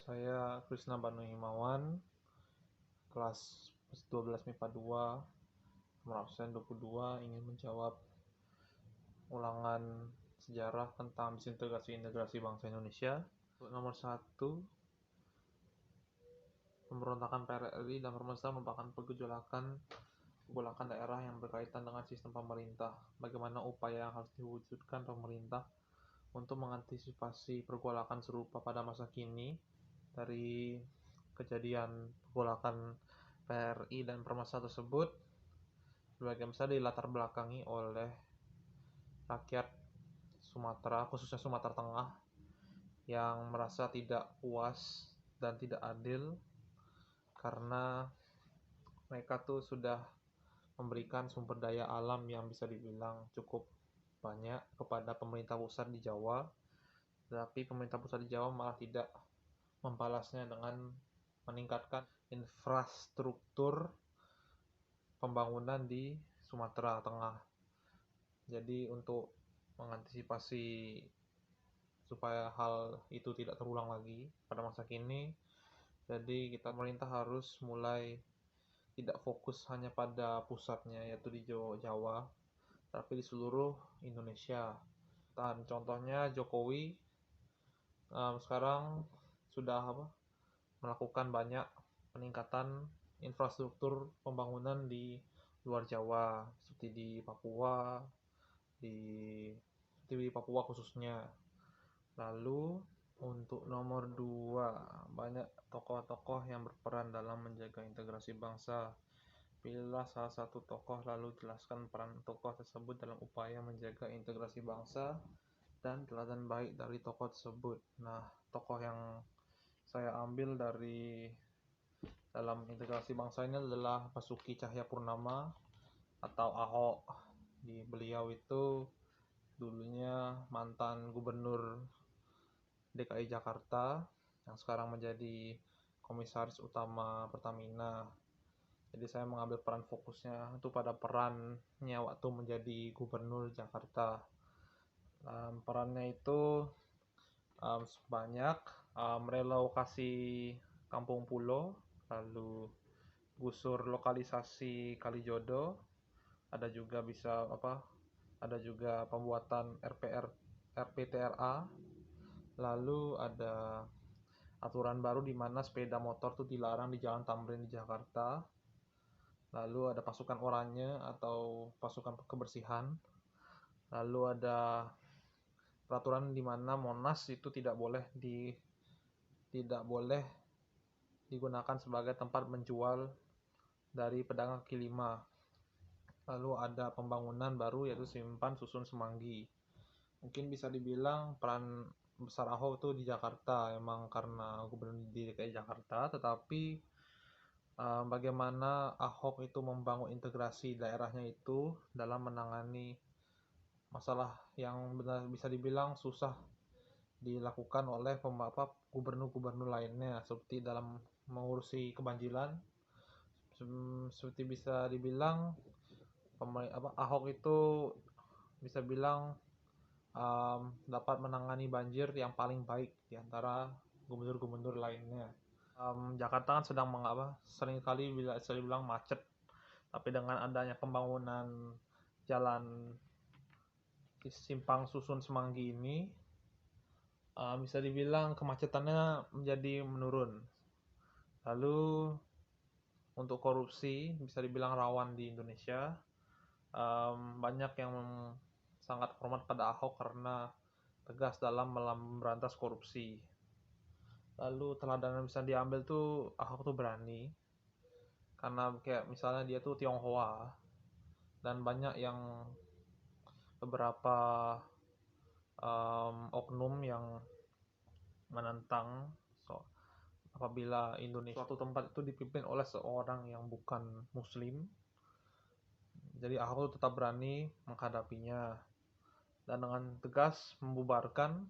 Saya Krisna Banu Himawan, kelas 12 MIPA 2, nomor absen 22, ingin menjawab ulangan sejarah tentang disintegrasi bangsa Indonesia. Nomor 1, pemberontakan PRRI dan Permesta merupakan pergolakan daerah yang berkaitan dengan sistem pemerintah. Bagaimana upaya yang harus diwujudkan pemerintah untuk mengantisipasi pergolakan serupa pada masa kini dari kejadian pergolakan PRI dan Permesta tersebut sebagian besar dilatar belakangi oleh rakyat Sumatera, khususnya Sumatera Tengah, yang merasa tidak puas dan tidak adil karena mereka tuh sudah memberikan sumber daya alam yang bisa dibilang cukup banyak kepada pemerintah pusat di Jawa, tetapi pemerintah pusat di Jawa malah tidak membalasnya dengan meningkatkan infrastruktur pembangunan di Sumatera Tengah. Jadi untuk mengantisipasi supaya hal itu tidak terulang lagi pada masa kini, jadi pemerintah harus mulai tidak fokus hanya pada pusatnya yaitu di Jawa, tapi di seluruh Indonesia. Dan contohnya Jokowi sekarang sudah melakukan banyak peningkatan infrastruktur pembangunan di luar Jawa, seperti di Papua, di Papua khususnya. Lalu untuk nomor 2, banyak tokoh-tokoh yang berperan dalam menjaga integrasi bangsa. Pilihlah salah satu tokoh lalu jelaskan peran tokoh tersebut dalam upaya menjaga integrasi bangsa dan teladan baik dari tokoh tersebut. Nah, tokoh yang saya ambil dari dalam integrasi bangsa ini adalah Basuki Cahayapurnama atau Ahok. Beliau itu dulunya mantan gubernur DKI Jakarta yang sekarang menjadi komisaris utama Pertamina. Jadi saya mengambil peran fokusnya itu pada perannya waktu menjadi gubernur Jakarta. Perannya itu banyak, relokasi kampung pulau, lalu gusur lokalisasi Kalijodo, ada juga pembuatan RPTRA, lalu ada aturan baru di mana sepeda motor itu dilarang di Jalan Tamrin di Jakarta. Lalu ada pasukan oranye atau pasukan kebersihan. Lalu ada peraturan di mana Monas itu tidak boleh digunakan sebagai tempat menjual dari pedagang kaki lima. Lalu ada pembangunan baru yaitu Simpan Susun Semanggi. Mungkin bisa dibilang peran besar Ahok itu di Jakarta emang karena gubernur di DKI Jakarta, tetapi bagaimana Ahok itu membangun integrasi daerahnya itu dalam menangani masalah yang benar bisa dibilang susah dilakukan oleh gubernur-gubernur lainnya, seperti dalam mengurusi kebanjiran. Seperti bisa dibilang Ahok itu bisa bilang dapat menangani banjir yang paling baik di antara gubernur-gubernur lainnya. Jakarta kan sering kali bisa dibilang macet, tapi dengan adanya pembangunan jalan Simpang Susun Semanggi ini, bisa dibilang kemacetannya menjadi menurun. Lalu untuk korupsi bisa dibilang rawan di Indonesia. Banyak yang sangat hormat pada Ahok karena tegas dalam memberantas korupsi. Lalu teladan yang bisa diambil tuh Ahok tuh berani karena kayak misalnya dia tuh Tionghoa dan banyak yang beberapa oknum yang menentang apabila suatu tempat itu dipimpin oleh seorang yang bukan muslim. Jadi Ahok tuh tetap berani menghadapinya dan dengan tegas membubarkan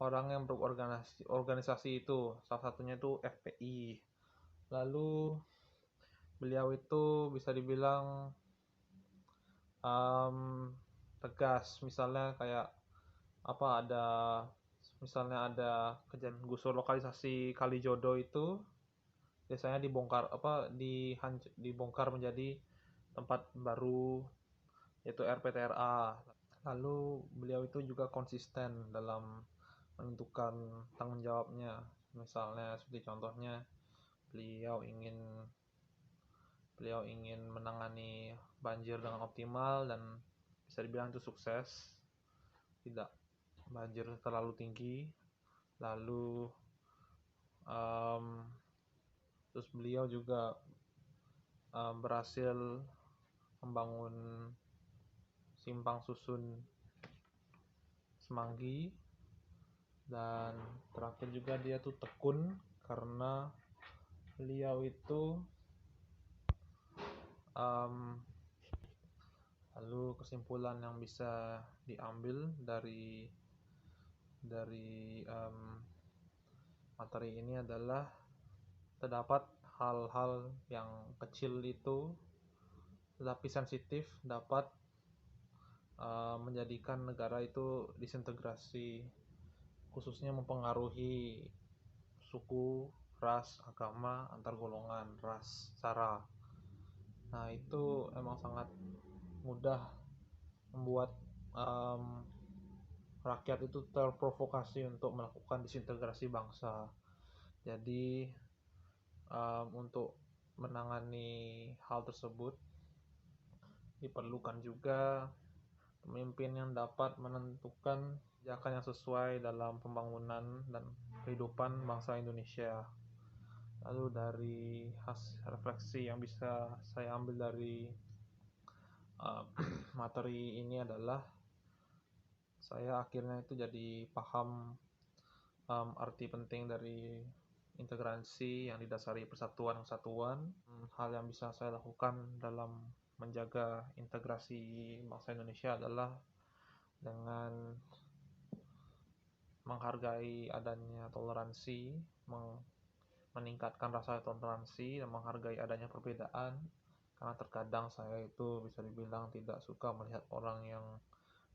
orang yang berorganisasi itu, salah satunya itu FPI. Lalu beliau itu bisa dibilang tegas, misalnya kayak ada misalnya ada kejadian gusur lokalisasi Kalijodo itu biasanya dibongkar menjadi tempat baru yaitu RPTRA. Lalu beliau itu juga konsisten dalam menentukan tanggung jawabnya. Misalnya seperti contohnya beliau ingin beliau ingin menangani banjir dengan optimal dan bisa dibilang itu sukses. Tidak banjir terlalu tinggi. Lalu terus beliau juga berhasil membangun simpang susun Semanggi, dan terakhir juga dia tuh tekun karena beliau itu lalu kesimpulan yang bisa diambil dari materi ini adalah terdapat hal-hal yang kecil itu tetapi sensitif dapat menjadikan negara itu disintegrasi, khususnya mempengaruhi suku, ras, agama, antar golongan, ras, sara. Nah, itu emang sangat mudah membuat rakyat itu terprovokasi untuk melakukan disintegrasi bangsa. Jadi untuk menangani hal tersebut diperlukan juga pemimpin yang dapat menentukan kebijakan yang sesuai dalam pembangunan dan kehidupan bangsa Indonesia. Lalu dari hasil refleksi yang bisa saya ambil dari materi ini adalah saya akhirnya itu jadi paham arti penting dari integrasi yang didasari persatuan kesatuan. Hal yang bisa saya lakukan dalam menjaga integrasi bangsa Indonesia adalah dengan menghargai adanya toleransi, meningkatkan rasa toleransi dan menghargai adanya perbedaan, karena terkadang saya itu bisa dibilang tidak suka melihat orang yang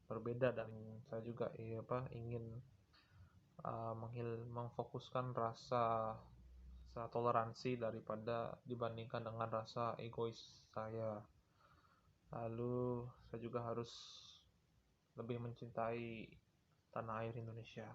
berbeda, dan saya juga ingin memfokuskan rasa toleransi daripada dibandingkan dengan rasa egois saya. Lalu saya juga harus lebih mencintai tanah air Indonesia.